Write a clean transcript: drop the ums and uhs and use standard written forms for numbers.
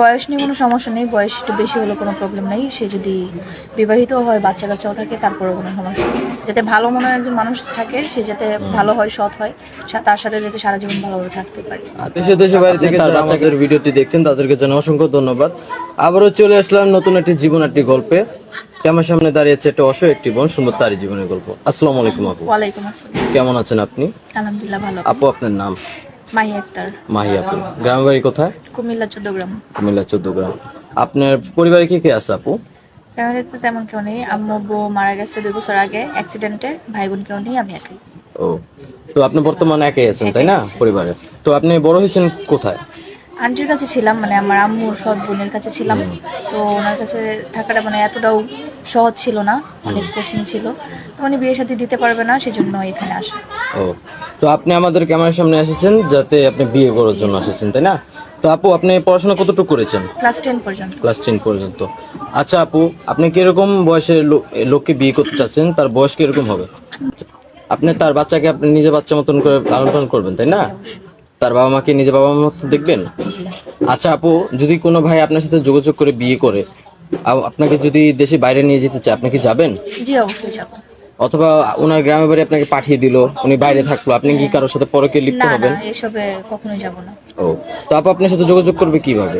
বয়স নিয়ে কোনো সমস্যা নেই, বয়স একটু বেশি হলে কোনো প্রবলেম নেই। সে যদি বিবাহিত হয়, বাচ্চা কাচ্চাও থাকে, তারপরেও কোনো সমস্যা নেই। যাতে ভালো মনের একজন মানুষ থাকে, সে যাতে ভালো হয়, সৎ হয়, তার সাথে যাতে সারা জীবন ভালোভাবে থাকতে পারে। দেশে দেশে বাইরে থেকে যারা আমাদের ভিডিওটি দেখছেন তাদেরকে জানাই অসংখ্য ধন্যবাদ। আবারও চলে আসলাম নতুন একটি জীবন একটি গল্পে। আমার সামনে দাঁড়িয়েছে একটা অসহায় একটি বোন, সুন্দর তারই জীবনের গল্প। আসসালামু আলাইকুম আপু। ওয়ালাইকুম আসসালাম। কেমন আছেন আপনি? আলহামদুলিল্লাহ ভালো। আপু আপনার নাম? মাহি আক্তার। মাহি আপু। গ্রামের বাড়ি কোথায়? কুমিল্লা 14 গ্রাম। কুমিল্লা 14 গ্রাম। আপনার পরিবারে কে কে আছে আপু? ফ্যামিলিতে তেমন কেউ নেই। আম্মু বউ মারা গেছে 2 বছর আগে অ্যাক্সিডেন্টে। ভাই বোন কেউ নেই, আমি একাই। ও, তো আপনি বর্তমানে একাই আছেন তাই না পরিবারে? তো আপনি বড় হয়েছেন কোথায়? আন্টির কাছে ছিলাম, মানে আমার আম্মুর সৎ বোনের কাছে ছিলাম। তো ওনার কাছে থাকাটা মানে এতটাও সহজ ছিল না, অনেক কঠিন ছিল। তো উনি বিয়ে শাদী দিতে পারবে না, সেজন্য এখানে আসে। ও, তো আপনি আমাদের ক্যামেরার সামনে এসেছেন যাতে আপনি বিয়ে করার জন্য এসেছেন তাই না? তো আপু আপনি পড়াশোনা কতটুকু করেছেন? ক্লাস 10 পর্যন্ত। ক্লাস 10 পর্যন্ত। আচ্ছা আপু, আপনি কিরকম বয়সের লোককে বিয়ে করতে চাচ্ছেন? তার বয়স কিরকম হবে? আপনি তার বাচ্চাকে আপনি নিজে বাচ্চা মতন করে লালন পালন করবেন তাই না? তার বাবা মাকে নিজে বাবা মা মতো দেখবেন? আচ্ছা আপু, যদি কোনো ভাই আপনার সাথে যোগাযোগ করে বিয়ে করে আপনাকে যদি দেশে বাইরে নিয়ে যেতে চায়, আপনি কি যাবেন? জি অবশ্যই যাবো। অথবা ওনার গ্রামের বাড়ি আপনাকে পাঠিয়ে দিল, উনি বাইরে থাকলো, আপনি কি কারোর সাথে পরকে লিপ্ত না না, হবেন? এসবে কখনোই যাব না। ও, তো আপু আপনার সাথে যোগাযোগ করবে কিভাবে?